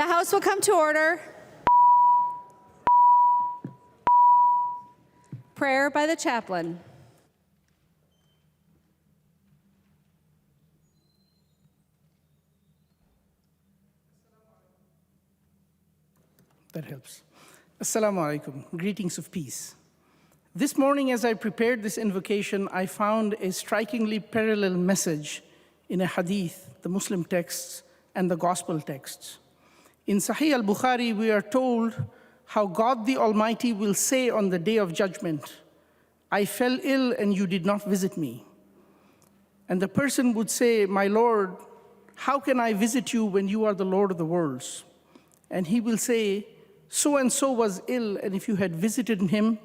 The House will come to order. Prayer by the chaplain. That helps. Assalamu alaikum. Greetings of peace. This morning, as I prepared this invocation, I found a strikingly parallel message in a hadith, the Muslim texts, and the gospel texts. In Sahih al-Bukhari, we are told how God the Almighty will say on the day of judgment, I fell ill and you did not visit me. And the person would say, my Lord, how can I visit you when you are the Lord of the worlds? And he will say, so-and-so was ill, and if you had visited him,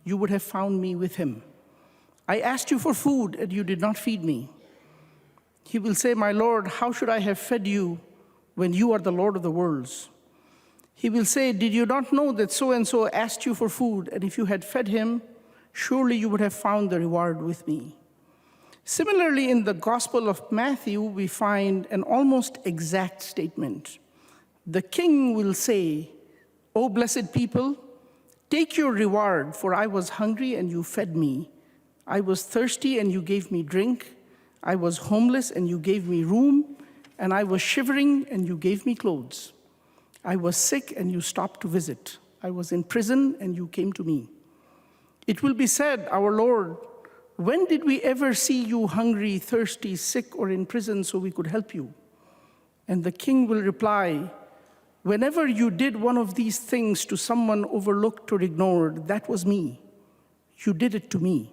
you would have found me with him. I asked you for food, and you did not feed me. He will say, my Lord, how should I have fed you when you are the Lord of the worlds? He will say, did you not know that so-and-so asked you for food, and if you had fed him, surely you would have found the reward with me. Similarly, in the Gospel of Matthew, we find an almost exact statement. The king will say, O blessed people, take your reward, for I was hungry and you fed me. I was thirsty and you gave me drink. I was homeless and you gave me room. And I was shivering and you gave me clothes. I was sick and you stopped to visit. I was in prison and you came to me. It will be said, our Lord, when did we ever see you hungry, thirsty, sick, or in prison so we could help you? And the king will reply, whenever you did one of these things to someone overlooked or ignored, that was me. You did it to me.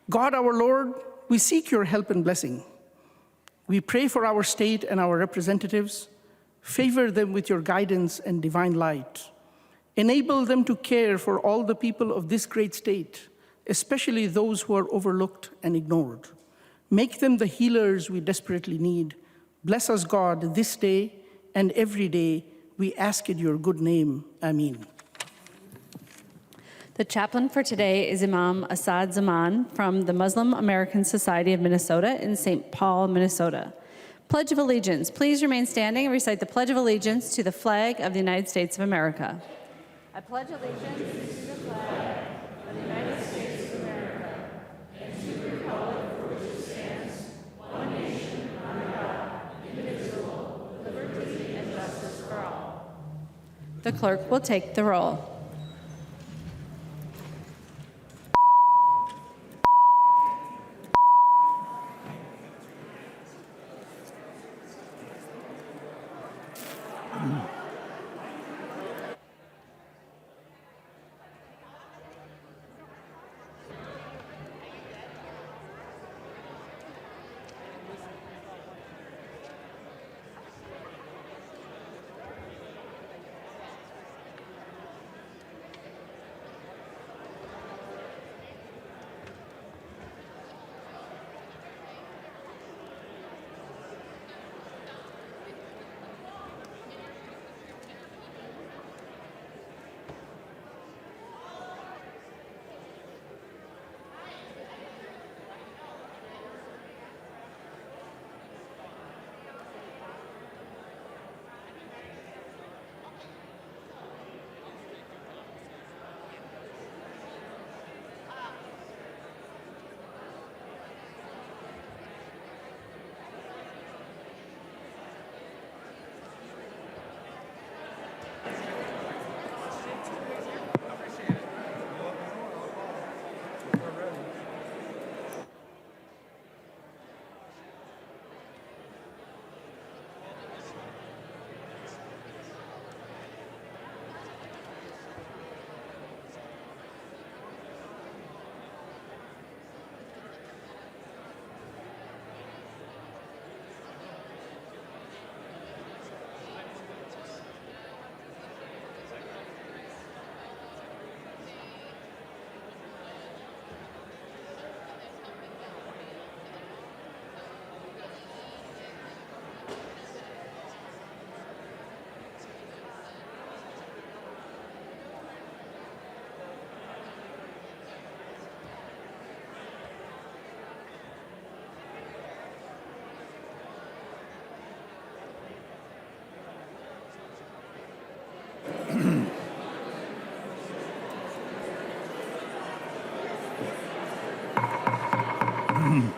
God, our Lord, we seek your help and blessing. We pray for our state and our representatives. Favor them with your guidance and divine light. Enable them to care for all the people of this great state, especially those who are overlooked and ignored. Make them the healers we desperately need. Bless us, God, this day and every day. We ask in your good name. Ameen. The chaplain for today is Imam Asad Zaman from the Muslim American Society of Minnesota in St. Paul, Minnesota. Pledge of Allegiance. Please remain standing and recite the Pledge of Allegiance to the flag of the United States of America. I pledge allegiance to the flag of the United States of America and to the republic for which it stands, one nation, under God, indivisible, with liberty and justice for all. The clerk will take the roll.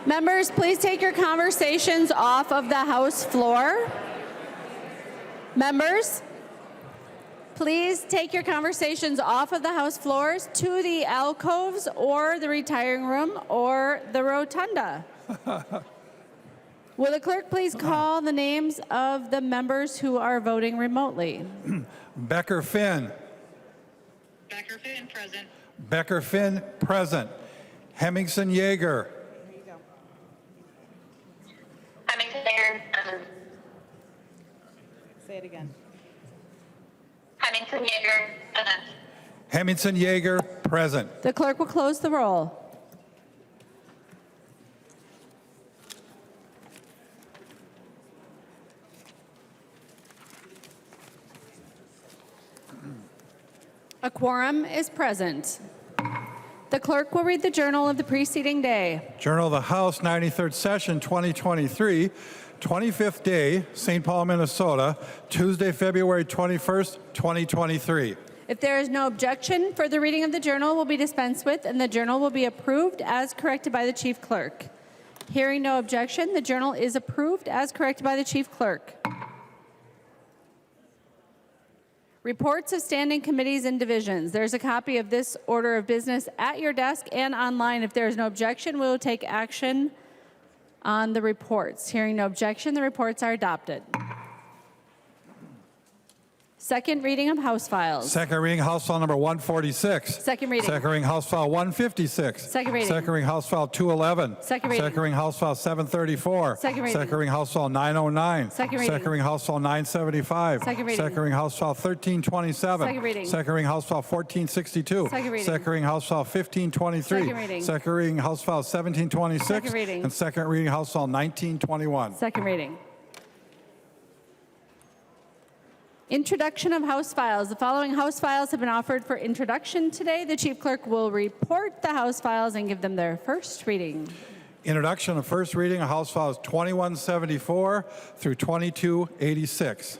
Members, please take your conversations off of the House floor. Members, please take your conversations off of the House floors to the alcoves or the retiring room or the rotunda. Will the clerk please call the names of the members who are voting remotely? Becker Finn. Becker Finn, present. Becker Finn, present. Hemmingson Yeager. Hemmingson Yeager, present. Say it again. Hemmingson Yeager, present. Hemmingson Yeager, present. The clerk will close the roll. A quorum is present. The clerk will read the journal of the preceding day. Journal of the House, 93rd Session, 2023, 25th day, St. Paul, Minnesota, Tuesday, February 21st, 2023. If there is no objection, further reading of the journal will be dispensed with, and the journal will be approved as corrected by the chief clerk. Hearing no objection, the journal is approved as corrected by the chief clerk. Reports of standing committees and divisions. There's a copy of this order of business at your desk and online. If there is no objection, we will take action on the reports. Hearing no objection, the reports are adopted. Second reading of House files. Second reading, House File number 146. Second reading. Second reading, House File 156. Second reading. Second reading, House File 211. Second reading. Second reading, House File 734. Second reading. Second reading, House File 909. Second reading. Second reading, House File 975. Second reading. Second reading, House File 1327. Second reading. Second reading, House File 1462. Second reading. Second reading, House File 1523. Second reading. Second reading, House File 1726. Second reading. And second reading, House File 1921. Second reading. Introduction of House files. The following House files have been offered for introduction today. The chief clerk will report the House files and give them their first reading. Introduction of first reading of House Files 2174 through 2286.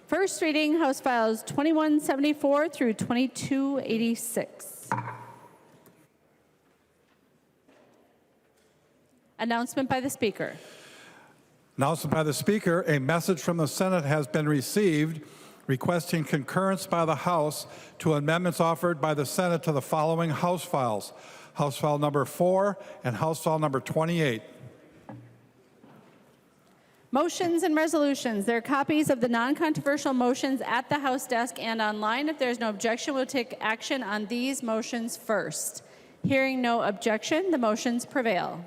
First reading, House Files 2174 through 2286. Announcement by the Speaker. Announcement by the Speaker, a message from the Senate has been received requesting concurrence by the House to amendments offered by the Senate to the following House files: House File number 4 and House File number 28. Motions and resolutions. There are copies of the non-controversial motions at the House desk and online. If there is no objection, we'll take action on these motions first. Hearing no objection, the motions prevail.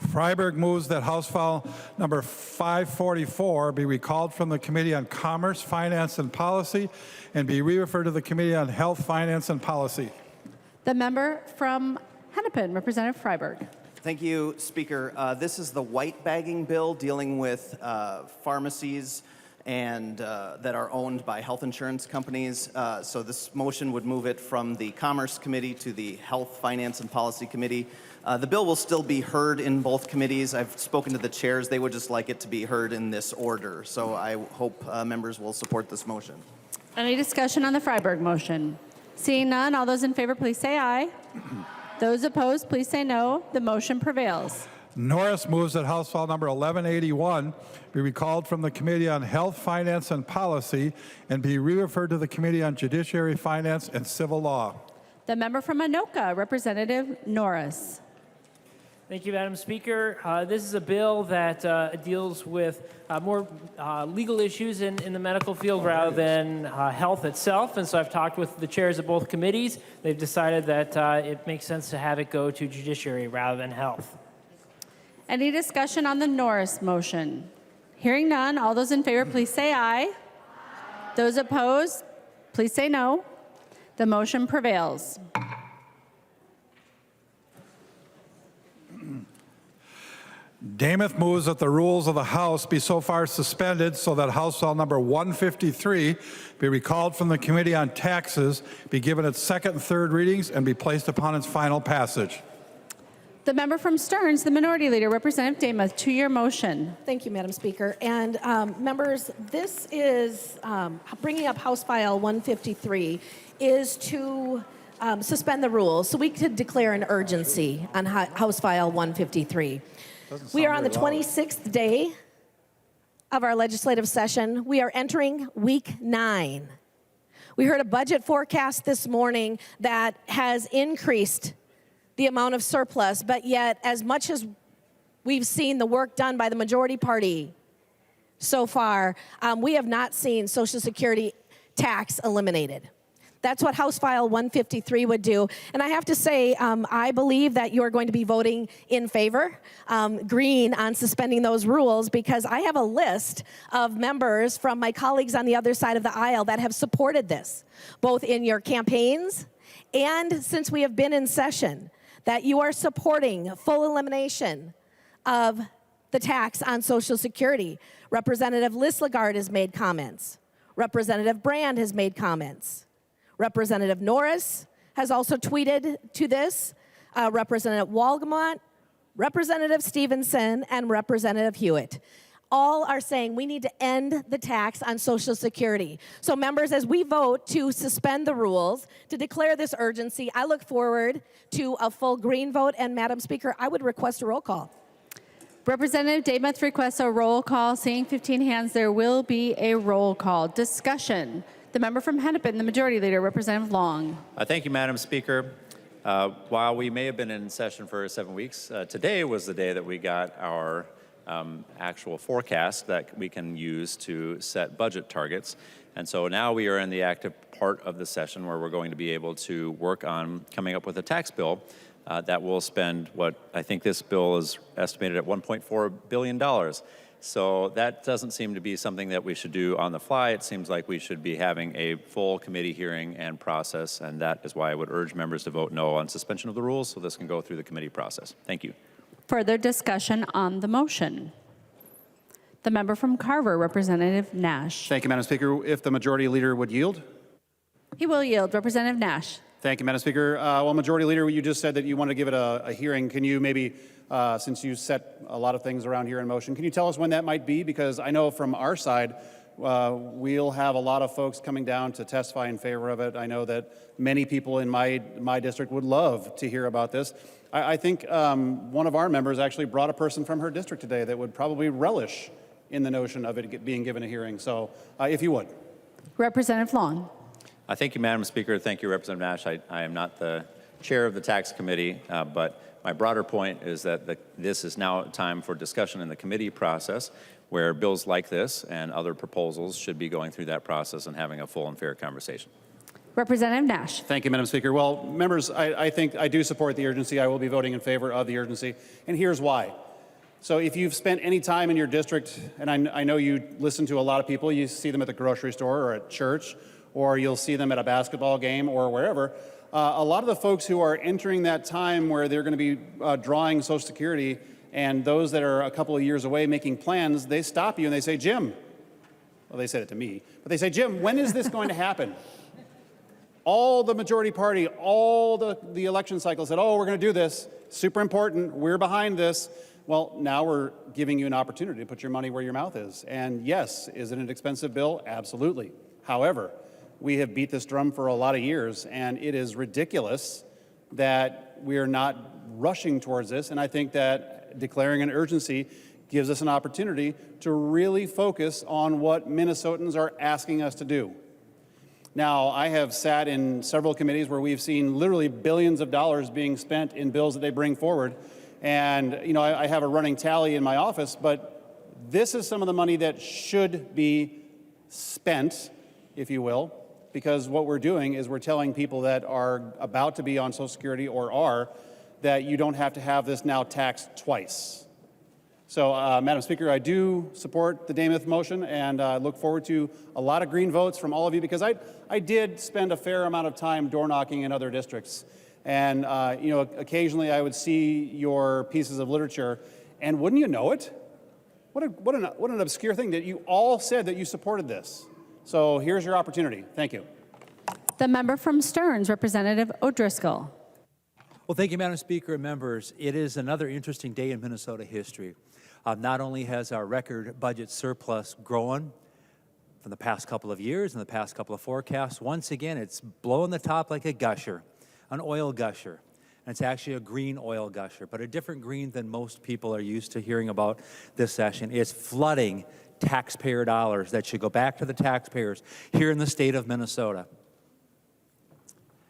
Freiberg moves that House File number 544 be recalled from the Committee on Commerce, Finance, and Policy and be re-referred to the Committee on Health, Finance, and Policy. The member from Hennepin, Representative Freiberg. Thank you, Speaker. This is the white bagging bill dealing with pharmacies and that are owned by health insurance companies. So this motion would move it from the Commerce Committee to the Health, Finance, and Policy Committee. The bill will still be heard in both committees. I've spoken to the chairs. They would just like it to be heard in this order. So I hope members will support this motion. Any discussion on the Freiberg motion? Seeing none, all those in favor, please say aye. Those opposed, please say no. The motion prevails. Norris moves that House File number 1181 be recalled from the Committee on Health, Finance, and Policy and be re-referred to the Committee on Judiciary, Finance, and Civil Law. The member from Anoka, Representative Norris. Thank you, Madam Speaker. This is a bill that deals with more legal issues in the medical field rather than health itself. And so I've talked with the chairs of both committees. They've decided that it makes sense to have it go to Judiciary rather than Health. Any discussion on the Norris motion? Hearing none, all those in favor, please say aye. Those opposed, please say no. The motion prevails. Damath moves that the rules of the House be so far suspended so that House File number 153 be recalled from the Committee on Taxes, be given its second and third readings, and be placed upon its final passage. The member from Stearns, the Minority Leader, Representative Damath, to your motion. Thank you, Madam Speaker. And members, this is bringing up House File 153 is to suspend the rules so we could declare an urgency on House File 153. We are on the 26th day of our legislative session. We are entering week 9. We heard a budget forecast this morning that has increased the amount of surplus, but yet as much as we've seen the work done by the majority party so far, we have not seen Social Security tax eliminated. That's what House File 153 would do. And I have to say, I believe that you are going to be voting in favor, green, on suspending those rules, because I have a list of members from my colleagues on the other side of the aisle that have supported this, both in your campaigns and since we have been in session, that you are supporting full elimination of the tax on Social Security. Representative Lislegard has made comments. Representative Brand has made comments. Representative Norris has also tweeted to this. Representative Walgamont, Representative Stevenson, and Representative Hewitt all are saying we need to end the tax on Social Security. So members, as we vote to suspend the rules, to declare this urgency, I look forward to a full green vote. And Madam Speaker, I would request a roll call. Representative Demuth requests a roll call. Seeing 15 hands, there will be a roll call. Discussion. The member from Hennepin, the Majority Leader, Representative Long. Thank you, Madam Speaker. While we may have been in session for 7 weeks, today was the day that we got our actual forecast that we can use to set budget targets. And so now we are in the active part of the session where we're going to be able to work on coming up with a tax bill that will spend what I think this bill is estimated at $1.4 billion. So that doesn't seem to be something that we should do on the fly. It seems like we should be having a full committee hearing and process, and that is why I would urge members to vote no on suspension of the rules so this can go through the committee process. Thank you. Further discussion on the motion. The member from Carver, Representative Nash. Thank you, Madam Speaker. If the Majority Leader would yield. He will yield. Representative Nash. Thank you, Madam Speaker. Well, Majority Leader, you just said that you want to give it a hearing. Can you maybe, since you set a lot of things around here in motion, can you tell us when that might be? Because I know from our side, we'll have a lot of folks coming down to testify in favor of it. I know that many people in my district would love to hear about this. I think one of our members actually brought a person from her district today that would probably relish in the notion of it being given a hearing. So if you would. Representative Long. Thank you, Madam Speaker. Thank you, Representative Nash. I am not the chair of the tax committee, but my broader point is that this is now time for discussion in the committee process where bills like this and other proposals should be going through that process and having a full and fair conversation. Representative Nash. Thank you, Madam Speaker. Well, members, I think I do support the urgency. I will be voting in favor of the urgency, and here's why. So if you've spent any time in your district, and I know you listen to a lot of people, you see them at the grocery store or at church, or you'll see them at a basketball game or wherever, a lot of the folks who are entering that time where they're going to be drawing Social Security, and those that are a couple of years away making plans, they stop you and they say, Jim, well, they said it to me, but they say, Jim, when is this going to happen? All the majority party, all the election cycle said, oh, we're going to do this, super important, we're behind this. Well, now we're giving you an opportunity to put your money where your mouth is. And yes, is it an expensive bill? Absolutely. However, we have beat this drum for a lot of years, and it is ridiculous that we are not rushing towards this. And I think that declaring an urgency gives us an opportunity to really focus on what Minnesotans are asking us to do. Now, I have sat in several committees where we've seen literally billions of dollars being spent in bills that they bring forward. And, you know, I have a running tally in my office, but this is some of the money that should be spent, if you will, because what we're doing is we're telling people that are about to be on Social Security or are, that you don't have to have this now taxed twice. So, Madam Speaker, I do support the Demuth motion, and I look forward to a lot of green votes from all of you, because I did spend a fair amount of time door knocking in other districts. And, you know, occasionally I would see your pieces of literature, and wouldn't you know it? What an obscure thing that you all said that you supported this. So here's your opportunity. Thank you. The member from Stearns, Representative O'Driscoll. Well, thank you, Madam Speaker and members. It is another interesting day in Minnesota history. Not only has our record budget surplus grown from the past couple of years and the past couple of forecasts, once again, it's blowing the top like a gusher. an oil gusher. And it's actually a green oil gusher, but a different green than most people are used to hearing about this session. It's flooding taxpayer dollars that should go back to the taxpayers here in the state of Minnesota.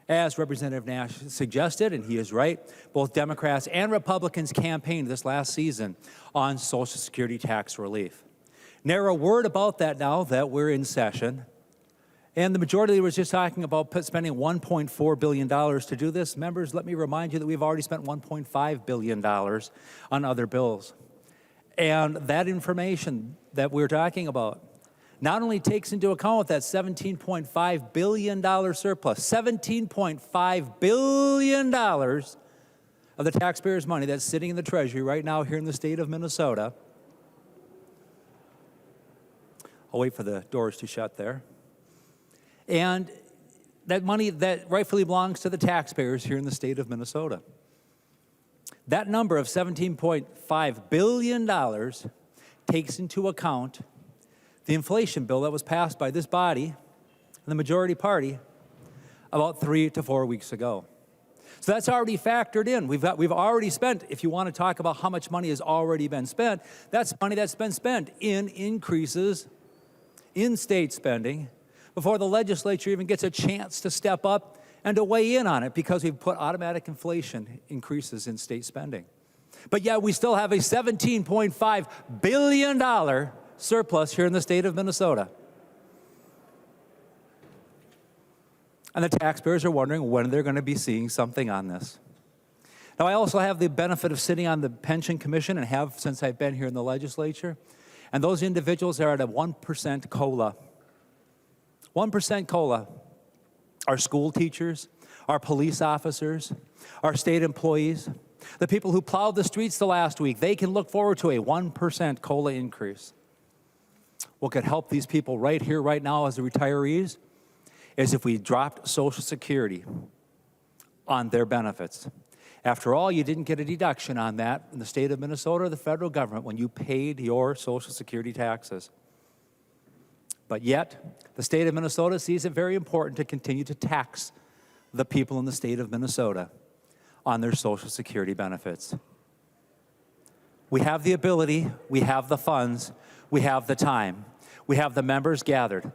As Representative Nash suggested, and he is right, both Democrats and Republicans campaigned this last season on Social Security tax relief. Never a word about that now that we're in session. And the majority leader was just talking about spending $1.4 billion to do this. Members, let me remind you that we've already spent $1.5 billion on other bills. And that information that we're talking about not only takes into account that $17.5 billion surplus, $17.5 billion of the taxpayers' money that's sitting in the Treasury right now here in the state of Minnesota. I'll wait for the doors to shut there. And that money that rightfully belongs to the taxpayers here in the state of Minnesota. That number of $17.5 billion takes into account the inflation bill that was passed by this body and the majority party about 3 to 4 weeks ago. So that's already factored in. We've already spent, if you want to talk about how much money has already been spent, that's money that's been spent in increases in state spending before the legislature even gets a chance to step up and to weigh in on it, because we've put automatic inflation increases in state spending. But yet we still have a $17.5 billion surplus here in the state of Minnesota. And the taxpayers are wondering when they're going to be seeing something on this. Now, I also have the benefit of sitting on the Pension Commission, and have since I've been here in the legislature. And those individuals are at a 1% COLA. 1% COLA. Our school teachers, our police officers, our state employees, the people who plowed the streets the last week, they can look forward to a 1% COLA increase. What could help these people right here, right now as the retirees is if we dropped Social Security on their benefits. After all, you didn't get a deduction on that in the state of Minnesota or the federal government when you paid your Social Security taxes. But yet, the state of Minnesota sees it very important to continue to tax the people in the state of Minnesota on their Social Security benefits. We have the ability, we have the funds, we have the time, we have the members gathered.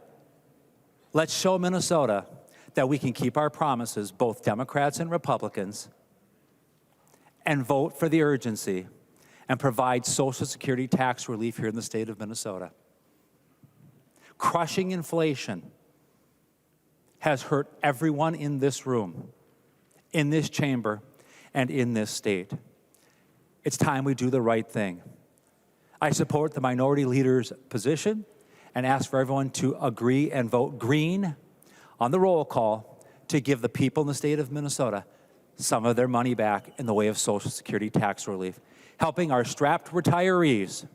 Let's show Minnesota that we can keep our promises, both Democrats and Republicans, and vote for the urgency and provide Social Security tax relief here in the state of Minnesota. Crushing inflation has hurt everyone in this room, in this chamber, and in this state. It's time we do the right thing. I support the minority leader's position and ask for everyone to agree and vote green on the roll call to give the people in the state of Minnesota some of their money back in the way of Social Security tax relief, helping our strapped retirees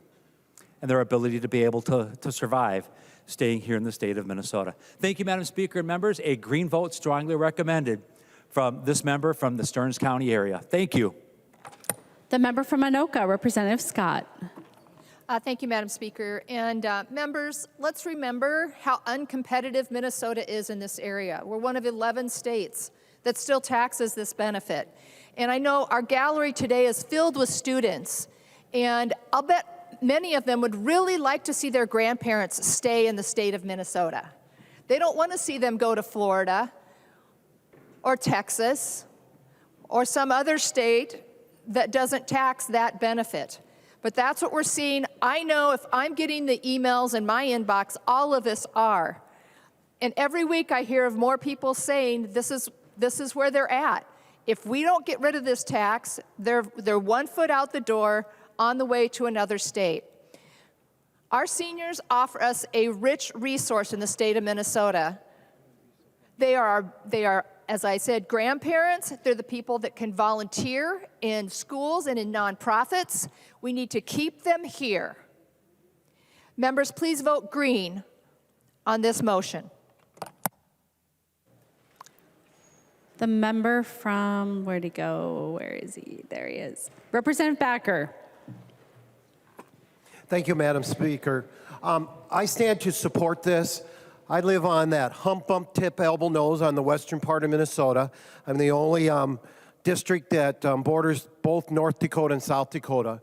and their ability to be able to survive staying here in the state of Minnesota. Thank you, Madam Speaker and members. A green vote strongly recommended from this member from the Stearns County area. Thank you. The member from Anoka, Representative Scott. Thank you, Madam Speaker. And members, let's remember how uncompetitive Minnesota is in this area. We're one of 11 states that still taxes this benefit. And I know our gallery today is filled with students, and I'll bet many of them would really like to see their grandparents stay in the state of Minnesota. They don't want to see them go to Florida or Texas or some other state that doesn't tax that benefit. But that's what we're seeing. I know if I'm getting the emails in my inbox, all of us are. And every week I hear of more people saying this is where they're at. If we don't get rid of this tax, they're 1 foot out the door on the way to another state. Our seniors offer us a rich resource in the state of Minnesota. They are, as I said, grandparents. They're the people that can volunteer in schools and in nonprofits. We need to keep them here. Members, please vote green on this motion. The member from, where'd he go? Where is he? There he is. Representative Backer. Thank you, Madam Speaker. I stand to support this. I live on that hump, bump, tip, elbow, nose on the western part of Minnesota. I'm the only district that borders both North Dakota and South Dakota.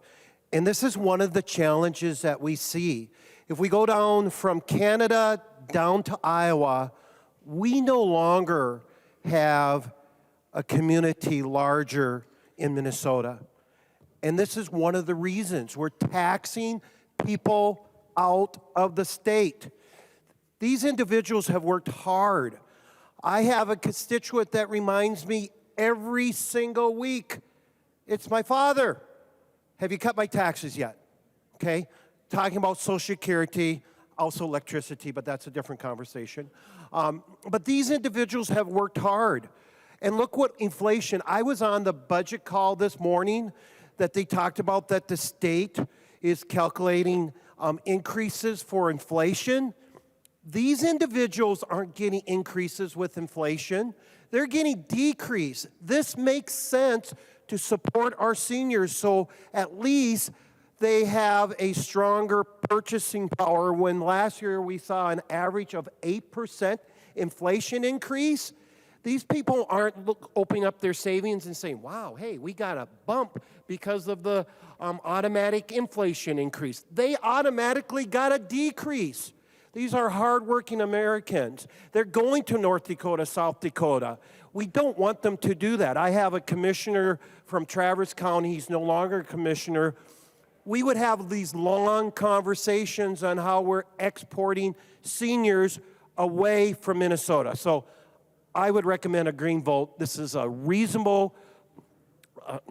And this is one of the challenges that we see. If we go down from Canada down to Iowa, we no longer have a community larger in Minnesota. And this is one of the reasons we're taxing people out of the state. These individuals have worked hard. I have a constituent that reminds me every single week, it's my father. Have you cut my taxes yet? Okay, talking about Social Security, also electricity, but that's a different conversation. But these individuals have worked hard. And look what inflation, I was on the budget call this morning that they talked about that the state is calculating increases for inflation. These individuals aren't getting increases with inflation. They're getting decrease. This makes sense to support our seniors, so at least they have a stronger purchasing power. When last year we saw an average of 8% inflation increase, these people aren't opening up their savings and saying, wow, hey, we got a bump because of the automatic inflation increase. They automatically got a decrease. These are hardworking Americans. They're going to North Dakota, South Dakota. We don't want them to do that. I have a commissioner from Traverse County. He's no longer a commissioner. We would have these long conversations on how we're exporting seniors away from Minnesota. So I would recommend a green vote. This is a reasonable,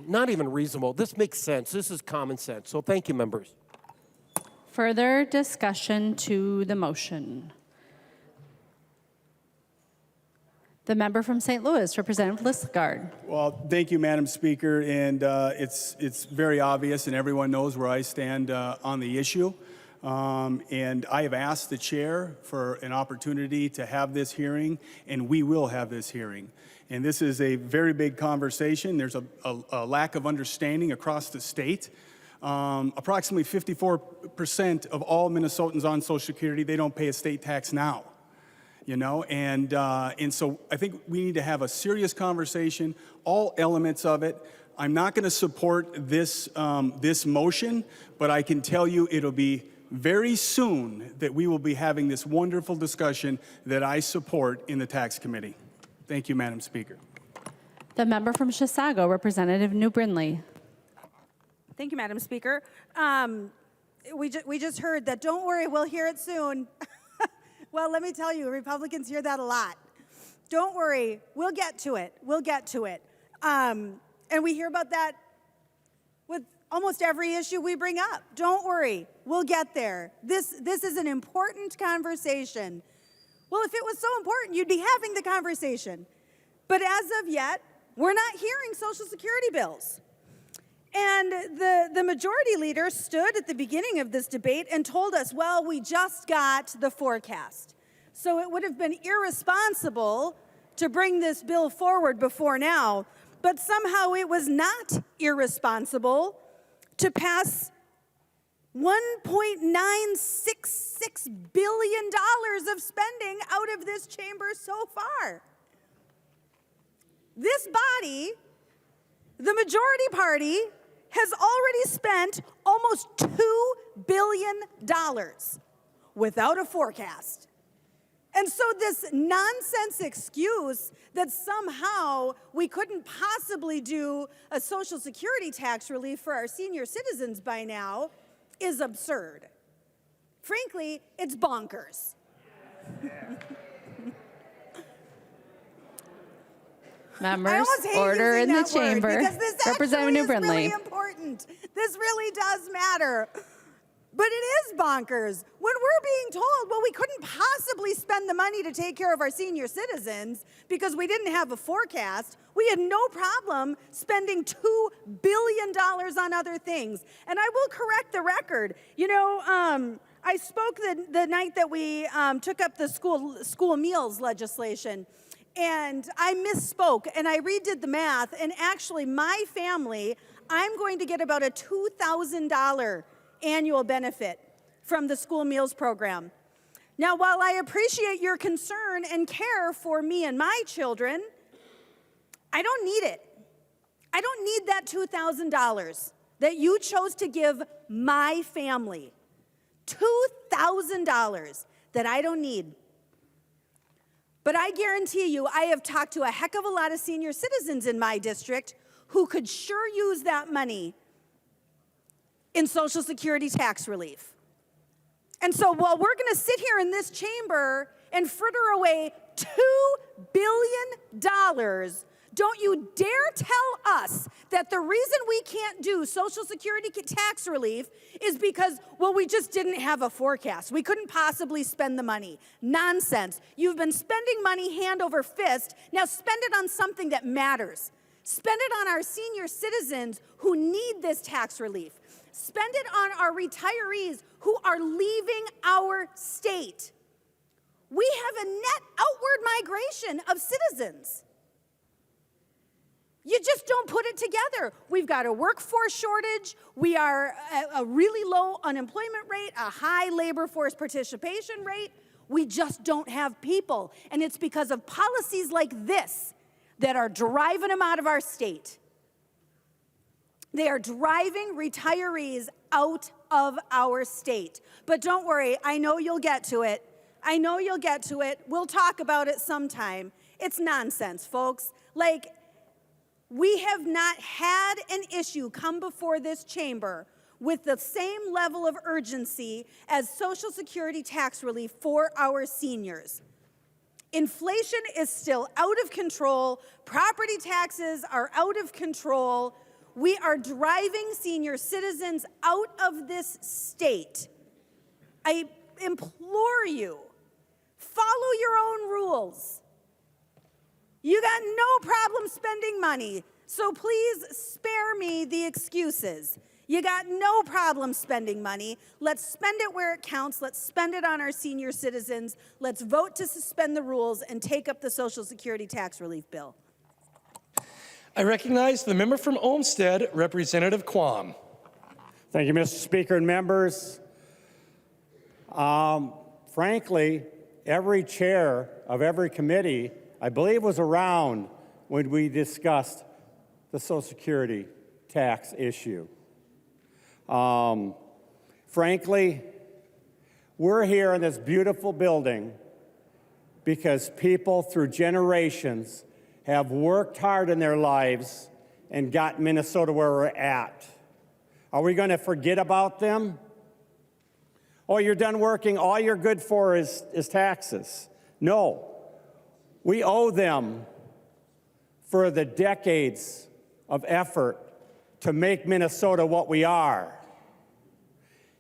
not even reasonable, this makes sense. This is common sense. So thank you, members. Further discussion to the motion. The member from St. Louis, Representative Listgard. Well, thank you, Madam Speaker, and it's very obvious, and everyone knows where I stand on the issue. And I have asked the chair for an opportunity to have this hearing, and we will have this hearing. And this is a very big conversation. There's a lack of understanding across the state. Approximately 54% of all Minnesotans on Social Security, they don't pay a state tax now. You know, and so I think we need to have a serious conversation, all elements of it. I'm not going to support this motion, but I can tell you it'll be very soon that we will be having this wonderful discussion that I support in the Tax Committee. Thank you, Madam Speaker. The member from Chisago, Representative New Brindley. Thank you, Madam Speaker. We just heard that, don't worry, we'll hear it soon. Well, let me tell you, Republicans hear that a lot. Don't worry, we'll get to it. We'll get to it. And we hear about that with almost every issue we bring up. Don't worry, we'll get there. This is an important conversation. Well, if it was so important, you'd be having the conversation. But as of yet, we're not hearing Social Security bills. And the majority leader stood at the beginning of this debate and told us, well, we just got the forecast. So it would have been irresponsible to bring this bill forward before now, but somehow it was not irresponsible to pass $1.966 billion of spending out of this chamber so far. This body, the majority party, has already spent almost $2 billion without a forecast. And so this nonsense excuse that somehow we couldn't possibly do a Social Security tax relief for our senior citizens by now is absurd. Frankly, it's bonkers. Members, order in the chamber. Representative New Brindley. Really important. This really does matter. But it is bonkers. When we're being told, well, we couldn't possibly spend the money to take care of our senior citizens because we didn't have a forecast, we had no problem spending $2 billion on other things. And I will correct the record. You know, I spoke the night that we took up the school meals legislation. And I misspoke, and I redid the math, and actually my family, I'm going to get about a $2,000 annual benefit from the school meals program. Now, while I appreciate your concern and care for me and my children, I don't need it. I don't need that $2,000 that you chose to give my family. $2,000 that I don't need. But I guarantee you, I have talked to a heck of a lot of senior citizens in my district who could sure use that money in Social Security tax relief. And so while we're going to sit here in this chamber and fritter away $2 billion, don't you dare tell us that the reason we can't do Social Security tax relief is because, well, we just didn't have a forecast. We couldn't possibly spend the money. Nonsense. You've been spending money hand over fist. Now spend it on something that matters. Spend it on our senior citizens who need this tax relief. Spend it on our retirees who are leaving our state. We have a net outward migration of citizens. You just don't put it together. We've got a workforce shortage. We are a really low unemployment rate, a high labor force participation rate. We just don't have people. And it's because of policies like this that are driving them out of our state. They are driving retirees out of our state. But don't worry, I know you'll get to it. I know you'll get to it. We'll talk about it sometime. It's nonsense, folks. Like, we have not had an issue come before this chamber with the same level of urgency as Social Security tax relief for our seniors. Inflation is still out of control. Property taxes are out of control. We are driving senior citizens out of this state. I implore you, follow your own rules. You got no problem spending money, so please spare me the excuses. You got no problem spending money. Let's spend it where it counts. Let's spend it on our senior citizens. Let's vote to suspend the rules and take up the Social Security tax relief bill. I recognize the member from Olmsted, Representative Quam. Thank you, Mr. Speaker and members. Frankly, every chair of every committee, I believe, was around when we discussed the Social Security tax issue. Frankly, we're here in this beautiful building because people through generations have worked hard in their lives and got Minnesota where we're at. Are we going to forget about them? Oh, you're done working, all you're good for is taxes. No. We owe them for the decades of effort to make Minnesota what we are.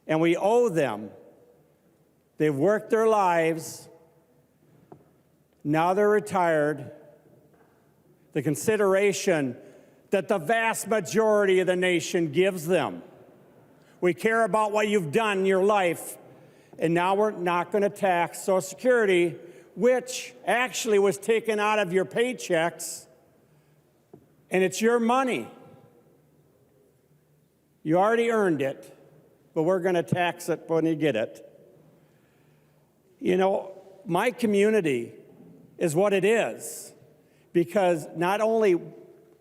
And we owe them. They've worked their lives. Now they're retired. The consideration that the vast majority of the nation gives them. We care about what you've done in your life, and now we're not going to tax Social Security, which actually was taken out of your paychecks, and it's your money. You already earned it, but we're going to tax it when you get it. You know, my community is what it is because not only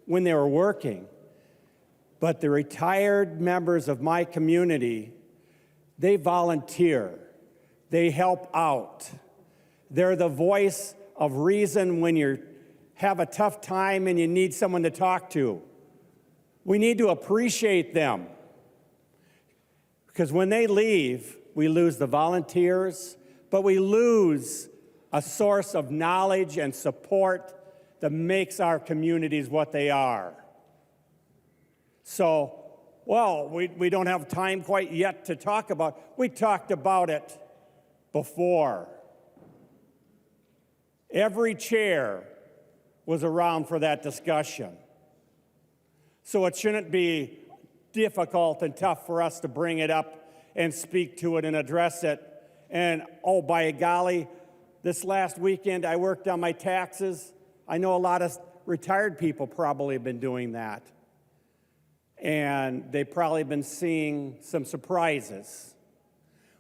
when they were working, but the retired members of my community, they volunteer, they help out. They're the voice of reason when you have a tough time and you need someone to talk to. We need to appreciate them because when they leave, we lose the volunteers, but we lose a source of knowledge and support that makes our communities what they are. So, well, we don't have time quite yet to talk about. We talked about it before. Every chair was around for that discussion. So it shouldn't be difficult and tough for us to bring it up and speak to it and address it. And, oh, by golly, this last weekend I worked on my taxes. I know a lot of retired people probably have been doing that. And they've probably been seeing some surprises.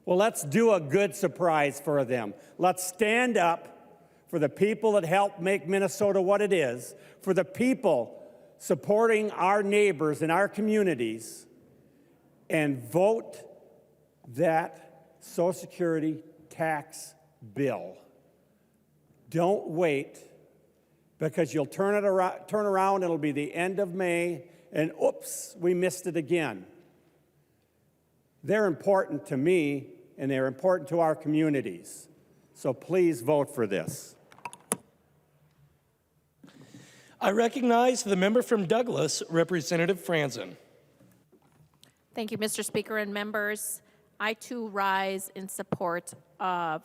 Well, let's do a good surprise for them. Let's stand up for the people that help make Minnesota what it is, for the people supporting our neighbors and our communities, and vote that Social Security tax bill. Don't wait, because you'll turn around, it'll be the end of May, and oops, we missed it again. They're important to me, and they're important to our communities. So please vote for this. I recognize the member from Douglas, Representative Franzen. Thank you, Mr. Speaker and members. I too rise in support of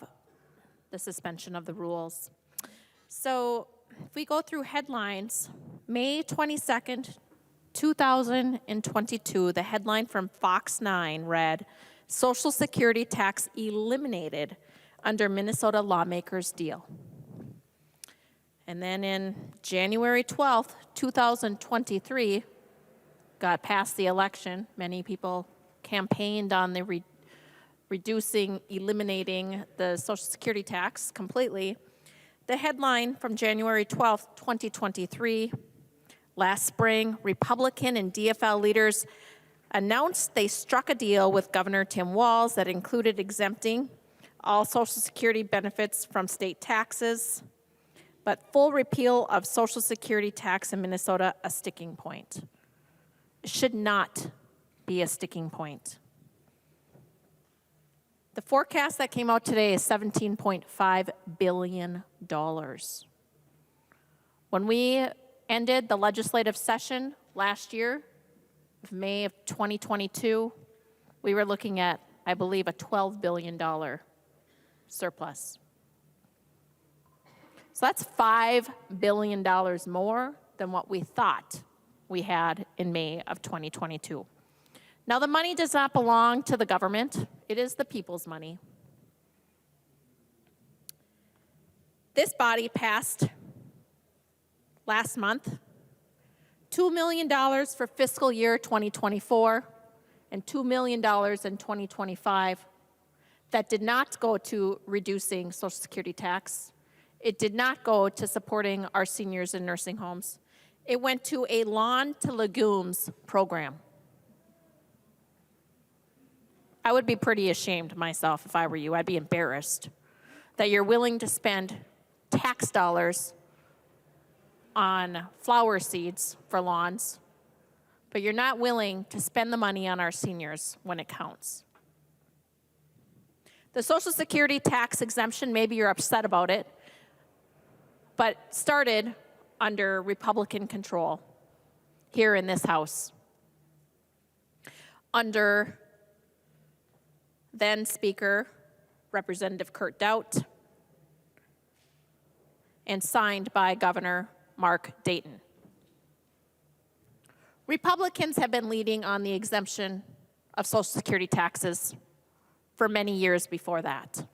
the suspension of the rules. So if we go through headlines, May 22nd, 2022, the headline from Fox 9 read, Social Security tax eliminated under Minnesota lawmakers' deal. And then in January 12th, 2023, got past the election. Many people campaigned on the eliminating the Social Security tax completely. The headline from January 12th, 2023, last spring, Republican and DFL leaders announced they struck a deal with Governor Tim Walz that included exempting all Social Security benefits from state taxes, but full repeal of Social Security tax in Minnesota a sticking point. It should not be a sticking point. The forecast that came out today is $17.5 billion. When we ended the legislative session last year, of May of 2022, we were looking at, I believe, a $12 billion surplus. So that's $5 billion more than what we thought we had in May of 2022. Now, the money does not belong to the government. It is the people's money. This body passed last month $2 million for fiscal year 2024 and $2 million in 2025 that did not go to reducing Social Security tax. It did not go to supporting our seniors in nursing homes. It went to a lawn to legumes program. I would be pretty ashamed myself if I were you. I'd be embarrassed that you're willing to spend tax dollars on flower seeds for lawns, but you're not willing to spend the money on our seniors when it counts. The Social Security tax exemption, maybe you're upset about it, but started under Republican control here in this House. Under then Speaker Representative Kurt Doudt and signed by Governor Mark Dayton. Republicans have been leading on the exemption of Social Security taxes for many years before that.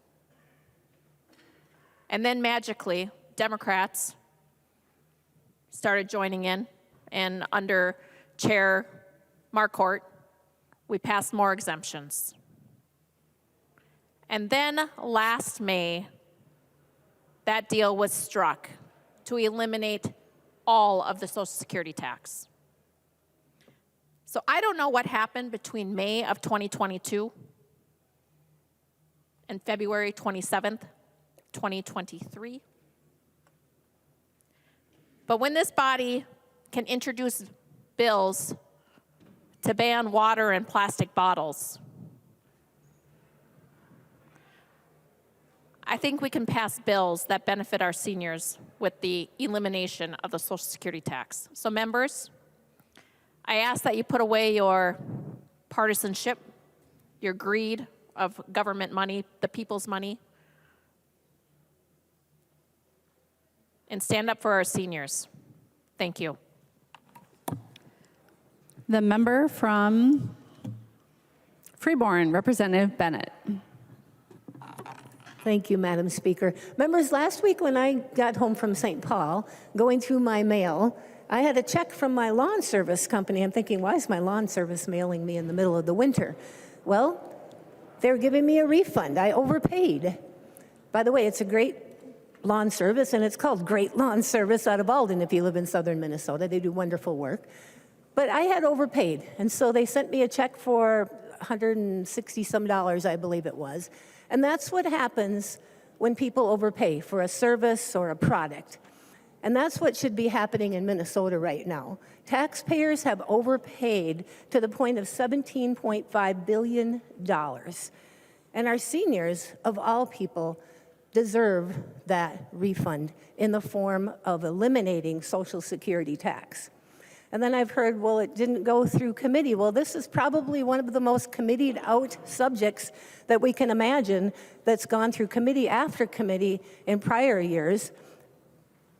And then magically, Democrats started joining in, and under Chair Marquardt, we passed more exemptions. And then last May, that deal was struck to eliminate all of the Social Security tax. So I don't know what happened between May of 2022 and February 27th, 2023. But when this body can introduce bills to ban water and plastic bottles, I think we can pass bills that benefit our seniors with the elimination of the Social Security tax. So members, I ask that you put away your partisanship, your greed of government money, the people's money, and stand up for our seniors. Thank you. The member from Freeborn, Representative Bennett. Thank you, Madam Speaker. Members, last week when I got home from St. Paul, going through my mail, I had a check from my lawn service company. I'm thinking, why is my lawn service mailing me in the middle of the winter? Well, they're giving me a refund. I overpaid. By the way, it's a great lawn service, and it's called Great Lawn Service out of Alden if you live in southern Minnesota. They do wonderful work. But I had overpaid, and so they sent me a check for $160-some, I believe it was. And that's what happens when people overpay for a service or a product. And that's what should be happening in Minnesota right now. Taxpayers have overpaid to the point of $17.5 billion. And our seniors, of all people, deserve that refund in the form of eliminating Social Security tax. And then I've heard, well, it didn't go through committee. Well, this is probably one of the most committed out subjects that we can imagine that's gone through committee after committee in prior years.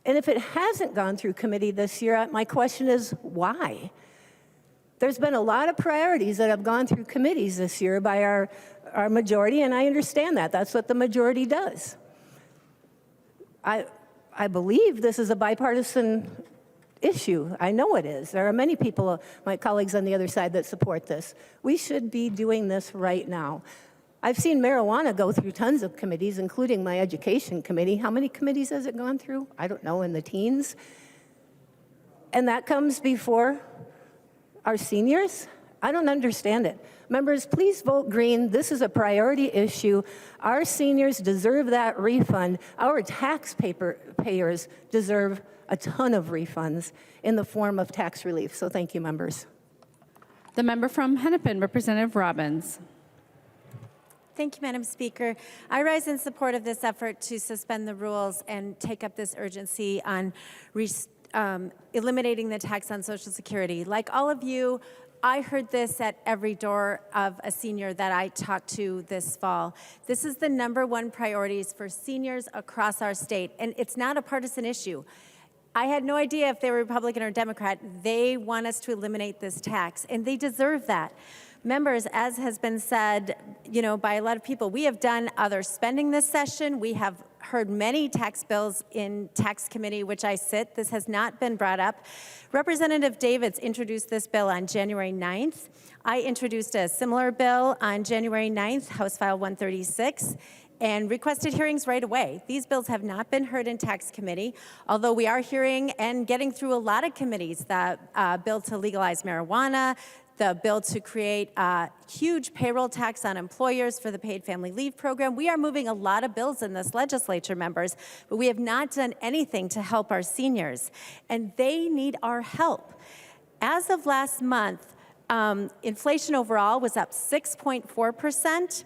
And if it hasn't gone through committee this year, my question is why? There's been a lot of priorities that have gone through committees this year by our majority, and I understand that. That's what the majority does. I believe this is a bipartisan issue. I know it is. There are many people, my colleagues on the other side, that support this. We should be doing this right now. I've seen marijuana go through tons of committees, including my education committee. How many committees has it gone through? I don't know, in the teens. And that comes before our seniors? I don't understand it. Members, please vote green. This is a priority issue. Our seniors deserve that refund. Our taxpayers deserve a ton of refunds in the form of tax relief. So thank you, members. The member from Hennepin, Representative Robbins. Thank you, Madam Speaker. I rise in support of this effort to suspend the rules and take up this urgency on eliminating the tax on Social Security. Like all of you, I heard this at every door of a senior that I talked to this fall. This is the #1 priorities for seniors across our state, and it's not a partisan issue. I had no idea if they were Republican or Democrat. They want us to eliminate this tax, and they deserve that. Members, as has been said, by a lot of people, we have done other spending this session. We have heard many tax bills in tax committee, which I sit. This has not been brought up. Representative Davids introduced this bill on January 9th. I introduced a similar bill on January 9th, House File 136. And requested hearings right away. These bills have not been heard in tax committee, although we are hearing and getting through a lot of committees, the bill to legalize marijuana, the bill to create a huge payroll tax on employers for the paid family leave program. We are moving a lot of bills in this legislature, members, but we have not done anything to help our seniors, and they need our help. As of last month, inflation overall was up 6.4%,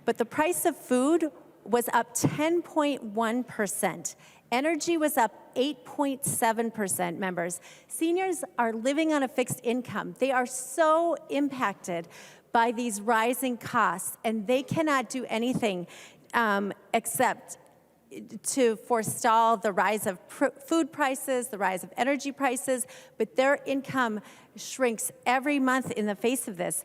but the price of food was up 10.1%. Energy was up 8.7%, members. Seniors are living on a fixed income. They are so impacted by these rising costs, and they cannot do anything except to forestall the rise of food prices, the rise of energy prices, but their income shrinks every month in the face of this.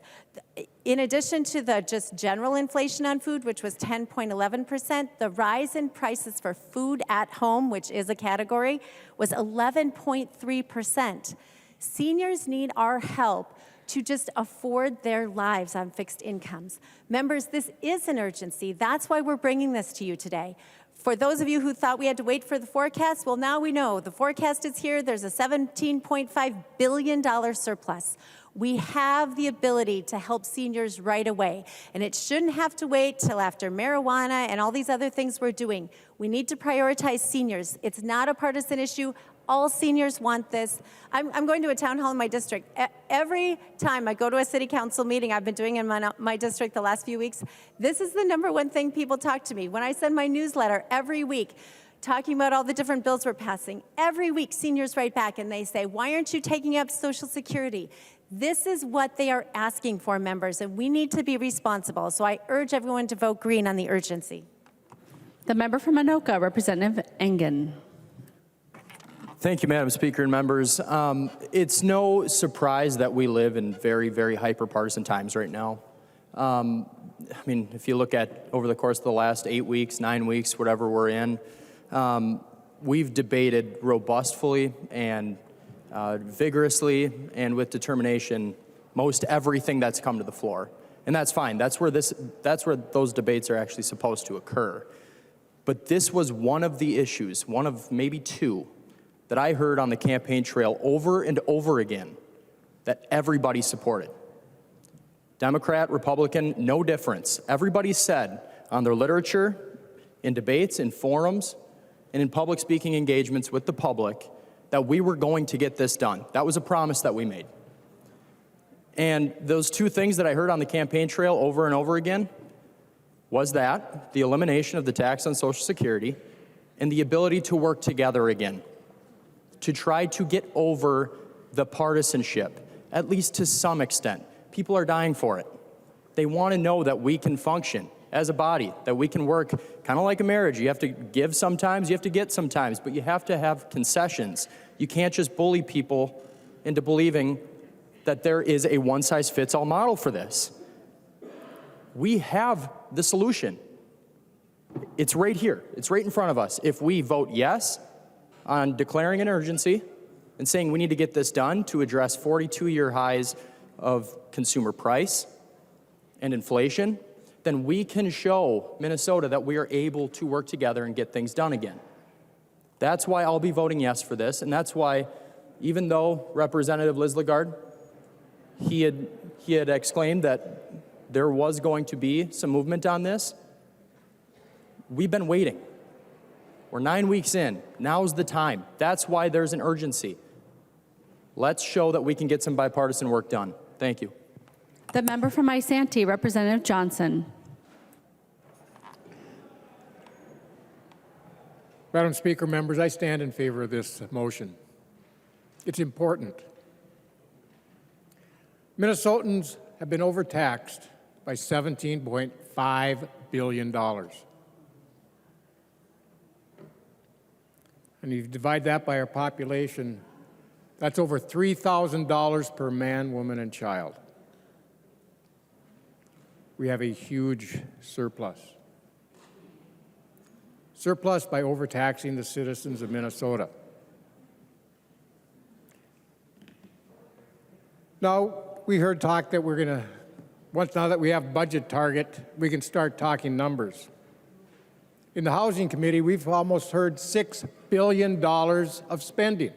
In addition to the just general inflation on food, which was 10.11%, the rise in prices for food at home, which is a category, was 11.3%. Seniors need our help to just afford their lives on fixed incomes. Members, this is an urgency. That's why we're bringing this to you today. For those of you who thought we had to wait for the forecast, well, now we know. The forecast is here. There's a $17.5 billion surplus. We have the ability to help seniors right away, and it shouldn't have to wait till after marijuana and all these other things we're doing. We need to prioritize seniors. It's not a partisan issue. All seniors want this. I'm going to a town hall in my district. Every time I go to a city council meeting, I've been doing in my district the last few weeks, this is the #1 thing people talk to me. When I send my newsletter every week, talking about all the different bills we're passing, every week seniors write back and they say, why aren't you taking up Social Security? This is what they are asking for, members, and we need to be responsible. So I urge everyone to vote green on the urgency. The member from Anoka, Representative Engen. Thank you, Madam Speaker and members. It's no surprise that we live in very, very hyper-partisan times right now. I mean, if you look at over the course of the last 8 weeks, 9 weeks, whatever we're in, we've debated robustly and vigorously and with determination most everything that's come to the floor. And that's fine. That's where those debates are actually supposed to occur. But this was one of the issues, one of maybe two, that I heard on the campaign trail over and over again that everybody supported. Democrat, Republican, no difference. Everybody said on their literature, in debates, in forums, and in public speaking engagements with the public that we were going to get this done. That was a promise that we made. And those two things that I heard on the campaign trail over and over again was that, the elimination of the tax on Social Security and the ability to work together again, to try to get over the partisanship, at least to some extent. People are dying for it. They want to know that we can function as a body, that we can work kind of like a marriage. You have to give sometimes, you have to get sometimes, but you have to have concessions. You can't just bully people into believing that there is a one-size-fits-all model for this. We have the solution. It's right here. It's right in front of us. If we vote yes on declaring an urgency and saying we need to get this done to address 42-year highs of consumer price and inflation, then we can show Minnesota that we are able to work together and get things done again. That's why I'll be voting yes for this, and that's why, even though Representative Liz Lagarde, he had exclaimed that there was going to be some movement on this, we've been waiting. We're 9 weeks in. Now's the time. That's why there's an urgency. Let's show that we can get some bipartisan work done. Thank you. The member from Isanti, Representative Johnson. Madam Speaker, members, I stand in favor of this motion. It's important. Minnesotans have been overtaxed by $17.5 billion. And you divide that by our population, that's over $3,000 per man, woman, and child. We have a huge surplus. Surplus by overtaxing the citizens of Minnesota. Now, we heard talk that we're going to, now that we have budget target, we can start talking numbers. In the Housing Committee, we've almost heard $6 billion of spending.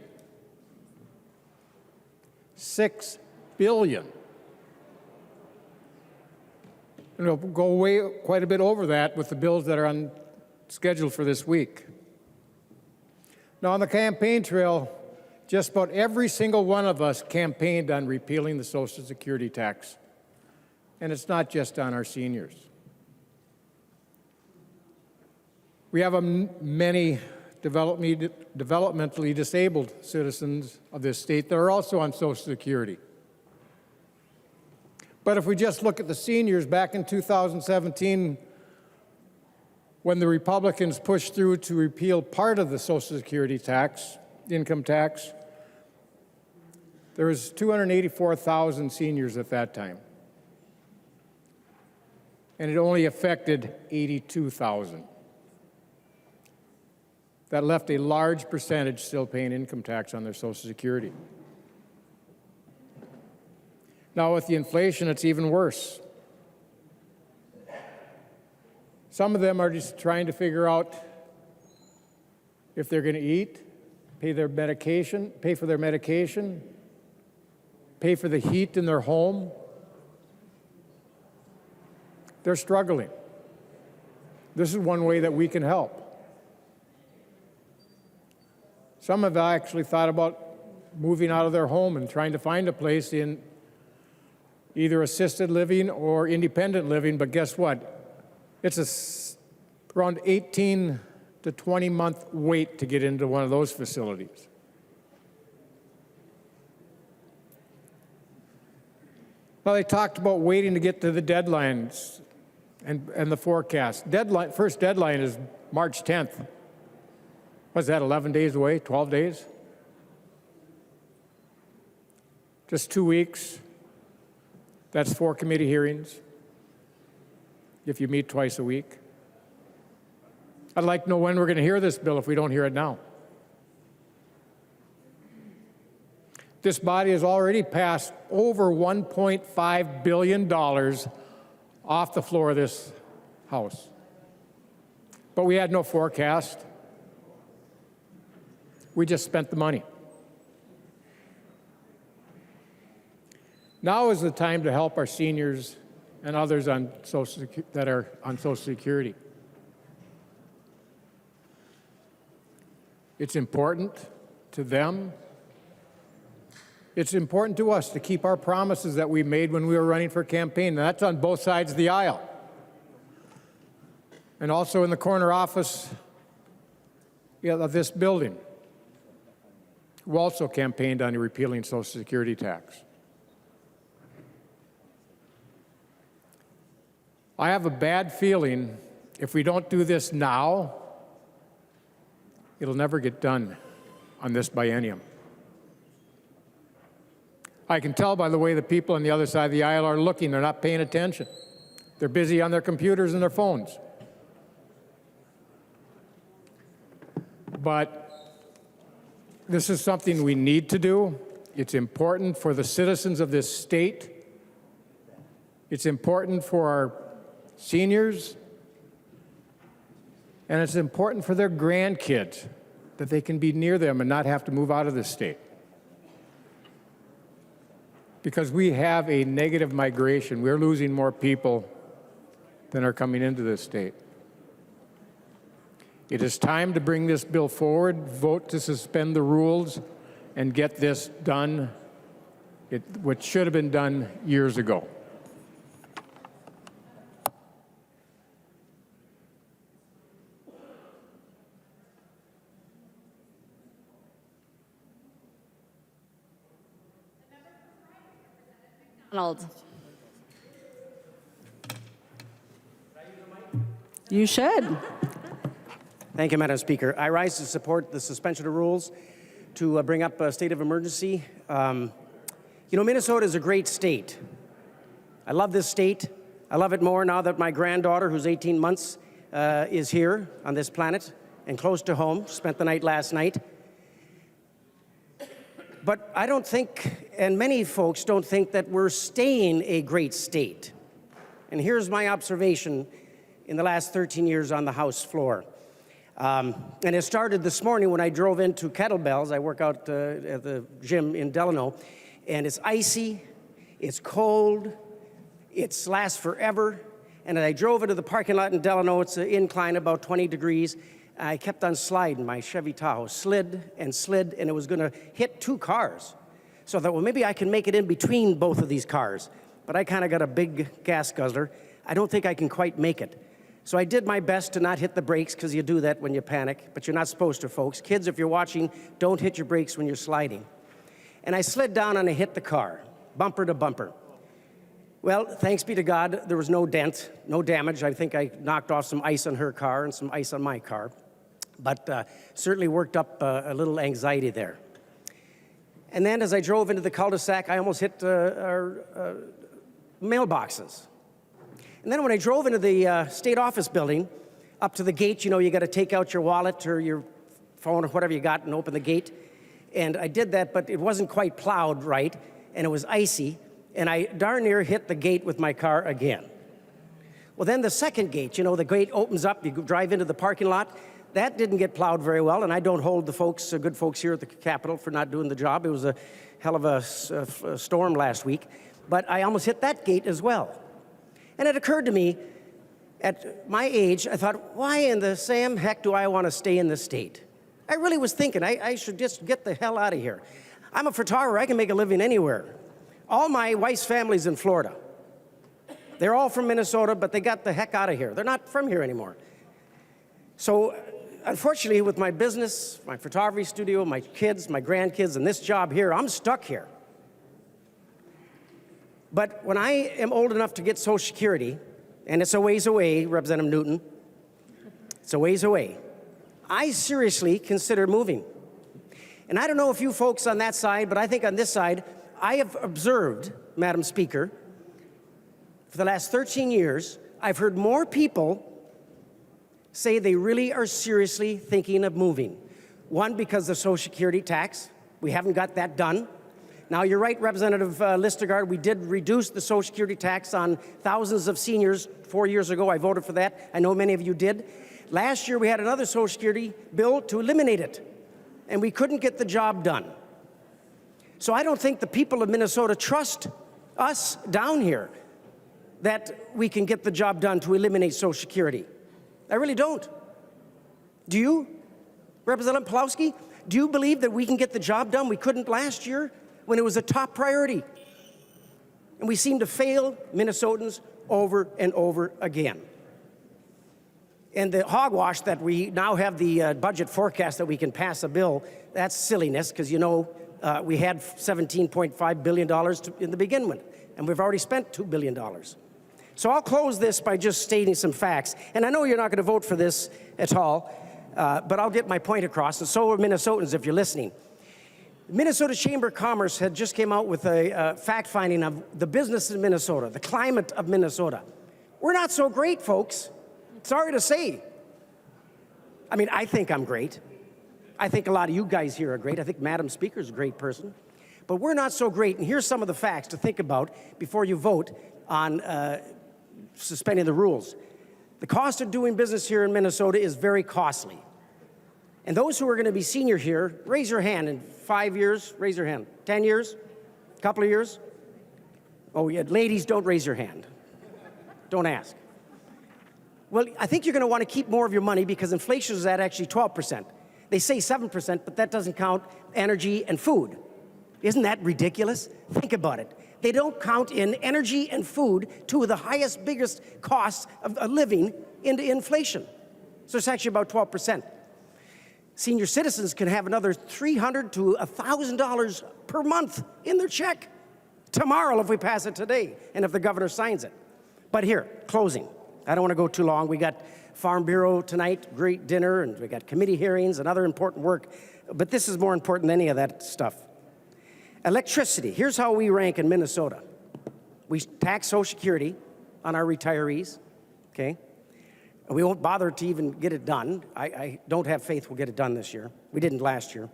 $6 billion. And we'll go way quite a bit over that with the bills that are on schedule for this week. Now, on the campaign trail, just about every single one of us campaigned on repealing the Social Security tax. And it's not just on our seniors. We have many developmentally disabled citizens of this state that are also on Social Security. But if we just look at the seniors back in 2017, when the Republicans pushed through to repeal part of the Social Security tax, income tax, there was 284,000 seniors at that time. And it only affected 82,000. That left a large percentage still paying income tax on their Social Security. Now with the inflation, it's even worse. Some of them are just trying to figure out if they're going to eat, pay for their medication, pay for the heat in their home. They're struggling. This is one way that we can help. Some have actually thought about moving out of their home and trying to find a place in either assisted living or independent living, but guess what? It's around 18 to 20-month wait to get into one of those facilities. Well, they talked about waiting to get to the deadlines and the forecast. First deadline is March 10th. What's that, 11 days away, 12 days? Just 2 weeks. That's 4 committee hearings, if you meet twice a week. I'd like to know when we're going to hear this bill if we don't hear it now. This body has already passed over $1.5 billion off the floor of this House. But we had no forecast. We just spent the money. Now is the time to help our seniors and others on that are on Social Security. It's important to them. It's important to us to keep our promises that we made when we were running for campaign, and that's on both sides of the aisle. And also in the corner office of this building, who also campaigned on repealing Social Security tax. I have a bad feeling if we don't do this now, it'll never get done on this biennium. I can tell by the way the people on the other side of the aisle are looking. They're not paying attention. They're busy on their computers and their phones. But this is something we need to do. It's important for the citizens of this state. It's important for our seniors. And it's important for their grandkids that they can be near them and not have to move out of this state. Because we have a negative migration. We're losing more people than are coming into this state. It is time to bring this bill forward, vote to suspend the rules, and get this done, what should have been done years ago. Donald. You should. Thank you, Madam Speaker. I rise to support the suspension of rules to bring up a state of emergency. You know, Minnesota is a great state. I love this state. I love it more now that my granddaughter, who's 18 months, is here on this planet and close to home. Spent the night last night. But I don't think, and many folks don't think, that we're staying a great state. And here's my observation in the last 13 years on the House floor. And it started this morning when I drove into Kettlebells. I work out at the gym in Delano. And it's icy, it's cold, it lasts forever. And as I drove into the parking lot in Delano, it's an incline about 20 degrees. I kept on sliding. My Chevy Tahoe slid, and it was going to hit two cars. So I thought, well, maybe I can make it in between both of these cars. But I kind of got a big gas guzzler. I don't think I can quite make it. So I did my best to not hit the brakes, because you do that when you panic, but you're not supposed to, folks. Kids, if you're watching, don't hit your brakes when you're sliding. And I slid down and I hit the car, bumper to bumper. Well, thanks be to God, there was no dent, no damage. I think I knocked off some ice on her car and some ice on my car. But certainly worked up a little anxiety there. And then as I drove into the cul-de-sac, I almost hit our mailboxes. And then when I drove into the state office building, up to the gate, you know, you got to take out your wallet or your phone or whatever you got and open the gate. And I did that, but it wasn't quite plowed right, and it was icy, and I darn near hit the gate with my car again. Well, then the second gate, you know, the gate opens up, you drive into the parking lot. That didn't get plowed very well, and I don't hold the folks, good folks here at the Capitol for not doing the job. It was a hell of a storm last week, but I almost hit that gate as well. And it occurred to me, at my age, I thought, why in the Sam heck do I want to stay in this state? I really was thinking, I should just get the hell out of here. I'm a photographer, I can make a living anywhere. All my wife's family's in Florida. They're all from Minnesota, but they got the heck out of here. They're not from here anymore. So, unfortunately, with my business, my photography studio, my kids, my grandkids, and this job here, I'm stuck here. But when I am old enough to get Social Security, and it's a ways away, Representative Newton, it's a ways away, I seriously consider moving. And I don't know if you folks on that side, but I think on this side, I have observed, Madam Speaker, for the last 13 years, I've heard more people say they really are seriously thinking of moving. One, because of the Social Security tax. We haven't got that done. Now, you're right, Representative Listergaard, we did reduce the Social Security tax on thousands of seniors 4 years ago. I voted for that. I know many of you did. Last year, we had another Social Security bill to eliminate it, and we couldn't get the job done. So I don't think the people of Minnesota trust us down here that we can get the job done to eliminate Social Security. I really don't. Do you, Representative Pawlowski? Do you believe that we can get the job done we couldn't last year when it was a top priority? And we seem to fail Minnesotans over and over again. And the hogwash that we now have the budget forecast that we can pass a bill, that's silliness, because you know we had $17.5 billion in the beginning, and we've already spent $2 billion. So I'll close this by just stating some facts. And I know you're not going to vote for this at all, but I'll get my point across, and so are Minnesotans if you're listening. Minnesota Chamber of Commerce had just came out with a fact-finding of the business in Minnesota, the climate of Minnesota. We're not so great, folks. Sorry to say. I mean, I think I'm great. I think a lot of you guys here are great. I think Madam Speaker is a great person. But we're not so great, and here's some of the facts to think about before you vote on suspending the rules. The cost of doing business here in Minnesota is very costly. And those who are going to be senior here, raise your hand. In 5 years, raise your hand. 10 years? A couple of years? Oh, yeah, ladies, don't raise your hand. Don't ask. Well, I think you're going to want to keep more of your money because inflation is at actually 12%. They say 7%, but that doesn't count energy and food. Isn't that ridiculous? Think about it. They don't count in energy and food, two of the highest, biggest costs of living, into inflation. So it's actually about 12%. Senior citizens can have another $300 to $1,000 per month in their check tomorrow if we pass it today and if the governor signs it. But here, closing. I don't want to go too long. We got Farm Bureau tonight, great dinner, and we got committee hearings and other important work. But this is more important than any of that stuff. Electricity. Here's how we rank in Minnesota. We tax Social Security on our retirees, okay? We won't bother to even get it done. I don't have faith we'll get it done this year. We didn't last year.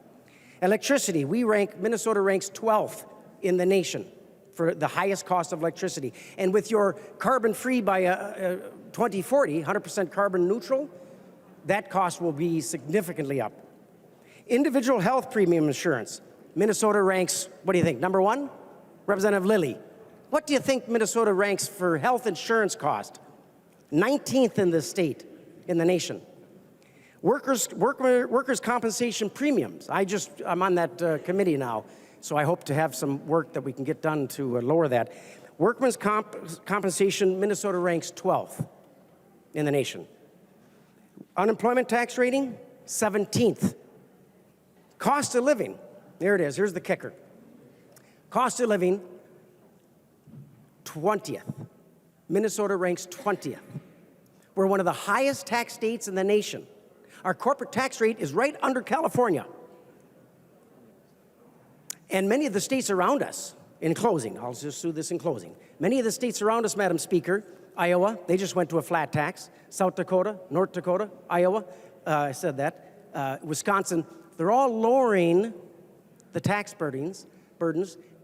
Electricity. Minnesota ranks 12th in the nation for the highest cost of electricity. And with your carbon-free by 2040, 100% carbon neutral, that cost will be significantly up. Individual health premium insurance. Minnesota ranks, what do you think, number 1? Representative Lilly. What do you think Minnesota ranks for health insurance cost? 19th in the state, in the nation. Workers' compensation premiums. I'm on that committee now, so I hope to have some work that we can get done to lower that. Workman's compensation, Minnesota ranks 12th in the nation. Unemployment tax rating, 17th. Cost of living, there it is, here's the kicker. Cost of living, 20th. Minnesota ranks 20th. We're one of the highest tax states in the nation. Our corporate tax rate is right under California. And many of the states around us, in closing, I'll just do this in closing. Many of the states around us, Madam Speaker, Iowa, they just went to a flat tax. South Dakota, North Dakota, Iowa, I said that. Wisconsin, they're all lowering the tax burdens,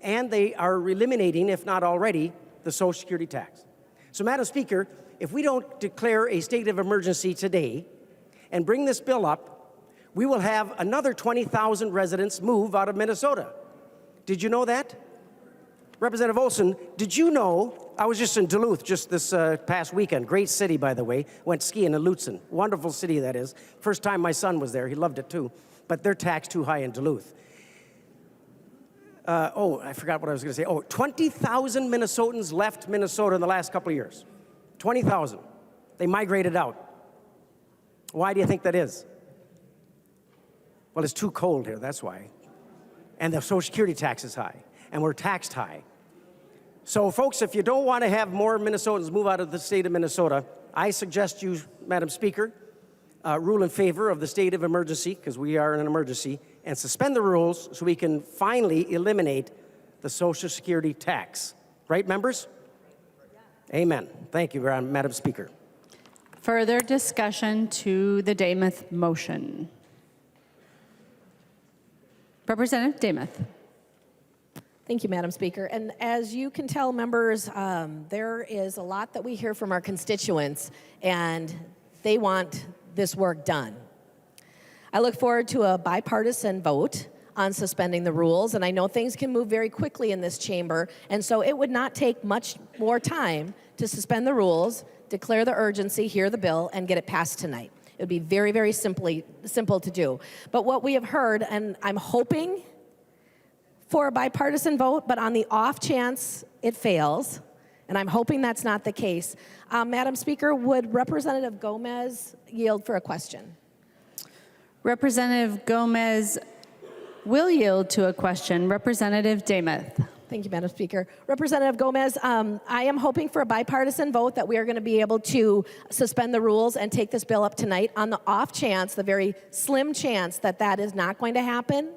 and they are eliminating, if not already, the Social Security tax. So, Madam Speaker, if we don't declare a state of emergency today and bring this bill up, we will have another 20,000 residents move out of Minnesota. Did you know that? Representative Olson, did you know, I was just in Duluth just this past weekend, great city, by the way, went skiing in Lutsen, wonderful city that is. First time my son was there, he loved it too, but they're taxed too high in Duluth. I forgot what I was going to say. 20,000 Minnesotans left Minnesota in the last couple of years. 20,000. They migrated out. Why do you think that is? Well, it's too cold here, that's why. And the Social Security tax is high, and we're taxed high. So, folks, if you don't want to have more Minnesotans move out of the state of Minnesota, I suggest you, Madam Speaker, rule in favor of the state of emergency, because we are in an emergency, and suspend the rules so we can finally eliminate the Social Security tax. Right, members? Amen. Thank you, Madam Speaker. Further discussion to the Damath motion. Representative Damath. Thank you, Madam Speaker. And as you can tell, members, there is a lot that we hear from our constituents, and they want this work done. I look forward to a bipartisan vote on suspending the rules, and I know things can move very quickly in this chamber, and so it would not take much more time to suspend the rules, declare the urgency, hear the bill, and get it passed tonight. It would be very, very simple to do. But what we have heard, and I'm hoping for a bipartisan vote, but on the off chance it fails, and I'm hoping that's not the case, Madam Speaker, would Representative Gomez yield for a question? Representative Gomez will yield to a question. Representative Demuth. Thank you, Madam Speaker. Representative Gomez, I am hoping for a bipartisan vote that we are going to be able to suspend the rules and take this bill up tonight. On the off chance, the very slim chance that that is not going to happen,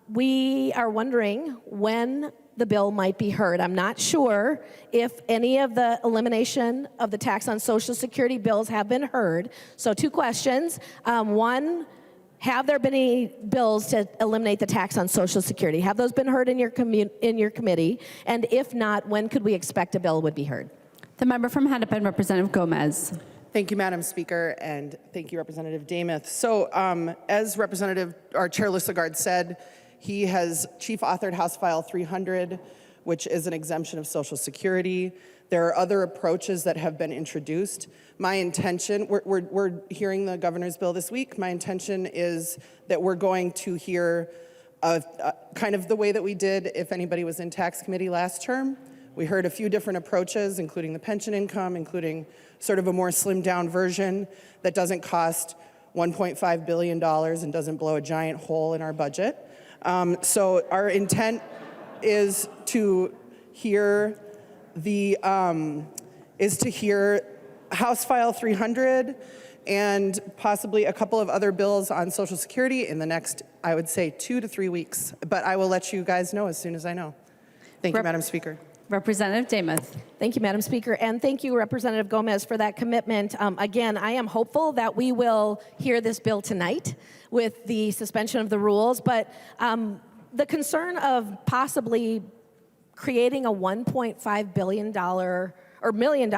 we are wondering when the bill might be heard. I'm not sure if any of the elimination of the tax on Social Security bills have been heard. So 2 questions. One, have there been any bills to eliminate the tax on Social Security? Have those been heard in your committee? And if not, when could we expect a bill would be heard? The member from Hennepin, Representative Gomez. Thank you, Madam Speaker, and thank you, Representative Demuth. So as Chair Lissegard said, he has chief authored House File 300, which is an exemption of Social Security. There are other approaches that have been introduced. My intention, we're hearing the governor's bill this week. My intention is that we're going to hear kind of the way that we did if anybody was in tax committee last term. We heard a few different approaches, including the pension income, including sort of a more slimmed down version that doesn't cost $1.5 billion and doesn't blow a giant hole in our budget. So our intent is to hear House File 300 and possibly a couple of other bills on Social Security in the next, I would say, 2 to 3 weeks. But I will let you guys know as soon as I know. Thank you, Madam Speaker. Representative Demuth. Thank you, Madam Speaker, and thank you, Representative Gomez, for that commitment. Again, I am hopeful that we will hear this bill tonight with the suspension of the rules, but the concern of possibly creating a $1.5 billion or $1 million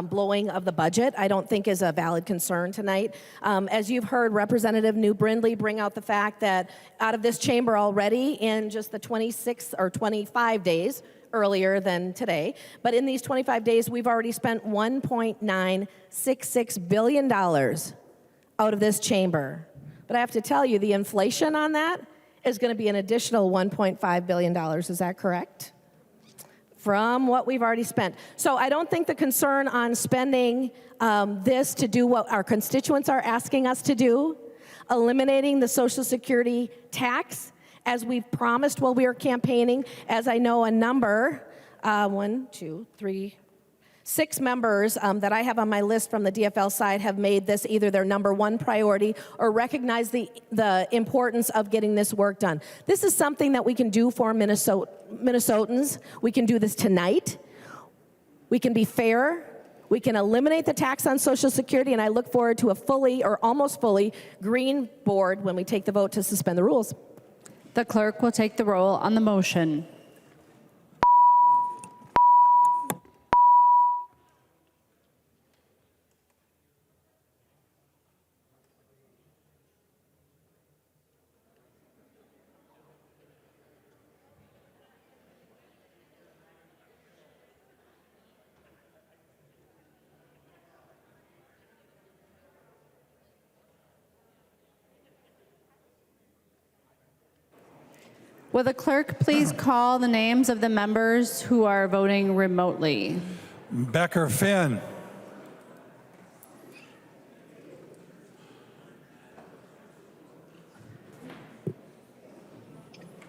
blowing of the budget, I don't think is a valid concern tonight. As you've heard Representative New Brindley bring out the fact that out of this chamber already in just the 26 or 25 days, earlier than today, but in these 25 days, we've already spent $1.966 billion out of this chamber. But I have to tell you, the inflation on that is going to be an additional $1.5 billion. Is that correct? From what we've already spent. So I don't think the concern on spending this to do what our constituents are asking us to do, eliminating the Social Security tax, as we've promised while we were campaigning, as I know a number, 6 members that I have on my list from the DFL side have made this either their #1 priority or recognize the importance of getting this work done. This is something that we can do for Minnesotans. We can do this tonight. We can be fair. We can eliminate the tax on Social Security, and I look forward to a fully or almost fully green board when we take the vote to suspend the rules. The clerk will take the roll on the motion. Will the clerk please call the names of the members who are voting remotely? Becker Finn.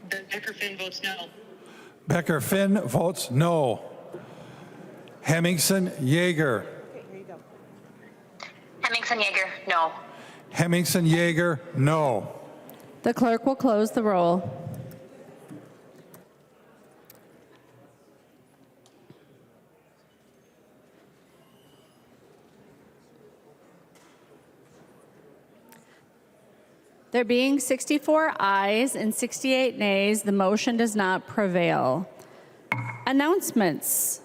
Becker Finn votes no. Becker Finn votes no. Hemmingson Yeager. Hemmingson Yeager, no. Hemmingson Yeager, no. The clerk will close the roll. There being 64 ayes and 68 nays, the motion does not prevail. Announcements.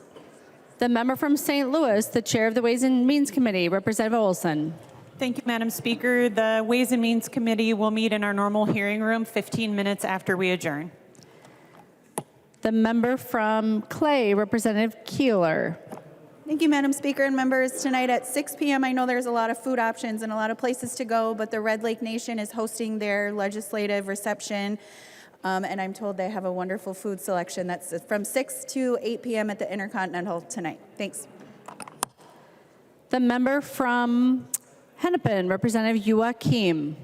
The member from St. Louis, the chair of the Ways and Means Committee, Representative Olson. Thank you, Madam Speaker. The Ways and Means Committee will meet in our normal hearing room 15 minutes after we adjourn. The member from Clay, Representative Keeler. Thank you, Madam Speaker and members. Tonight at 6 p.m., I know there's a lot of food options and a lot of places to go, but the Red Lake Nation is hosting their legislative reception, and I'm told they have a wonderful food selection. That's from 6 to 8 p.m. at the Intercontinental tonight. Thanks. The member from Hennepin, Representative Joachim.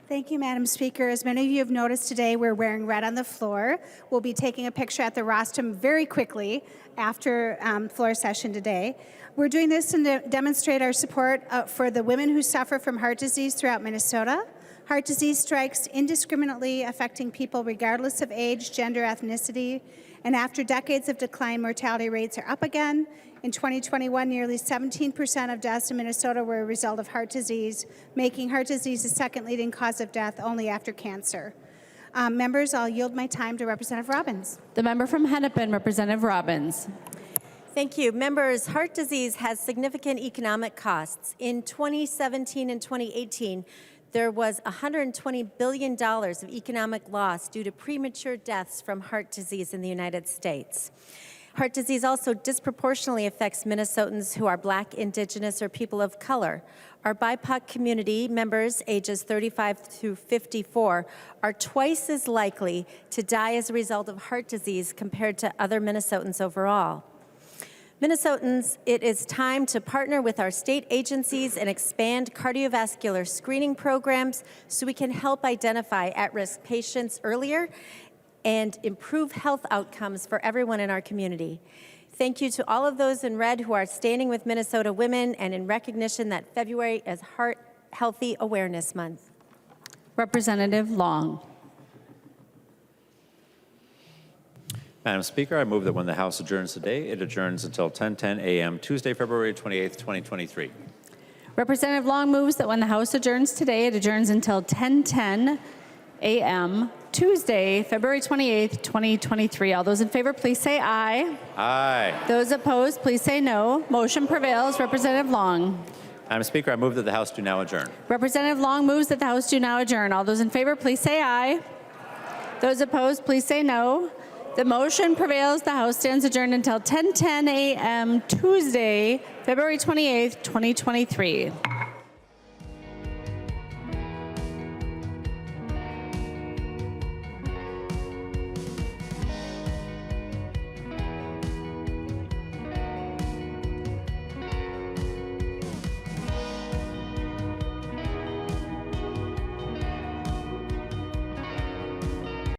Thank you, Madam Speaker. As many of you have noticed today, we're wearing red on the floor. We'll be taking a picture at the rostrum very quickly after floor session today. We're doing this to demonstrate our support for the women who suffer from heart disease throughout Minnesota. Heart disease strikes indiscriminately, affecting people regardless of age, gender, ethnicity. And after decades of decline, mortality rates are up again. In 2021, nearly 17% of deaths in Minnesota were a result of heart disease, making heart disease the second leading cause of death only after cancer. Members, I'll yield my time to Representative Robbins. The member from Hennepin, Representative Robbins. Thank you. Members, heart disease has significant economic costs. In 2017 and 2018, there was $120 billion of economic loss due to premature deaths from heart disease in the United States. Heart disease also disproportionately affects Minnesotans who are Black, Indigenous, or people of color. Our BIPOC community members ages 35 through 54 are twice as likely to die as a result of heart disease compared to other Minnesotans overall. Minnesotans, it is time to partner with our state agencies and expand cardiovascular screening programs so we can help identify at-risk patients earlier and improve health outcomes for everyone in our community. Thank you to all of those in red who are standing with Minnesota women and in recognition that February is Heart Healthy Awareness Month. Representative Long. Madam Speaker, I move that when the House adjourns today, it adjourns until 10:10 a.m. Tuesday, February 28th, 2023. Representative Long moves that when the House adjourns today, it adjourns until 10:10 a.m. Tuesday, February 28th, 2023. All those in favor, please say aye. Aye. Those opposed, please say no. Motion prevails. Representative Long. Madam Speaker, I move that the House do now adjourn. Representative Long moves that the House do now adjourn. All those in favor, please say aye. Those opposed, please say no. The motion prevails. The House stands adjourned until 10:10 a.m. Tuesday, February 28th, 2023.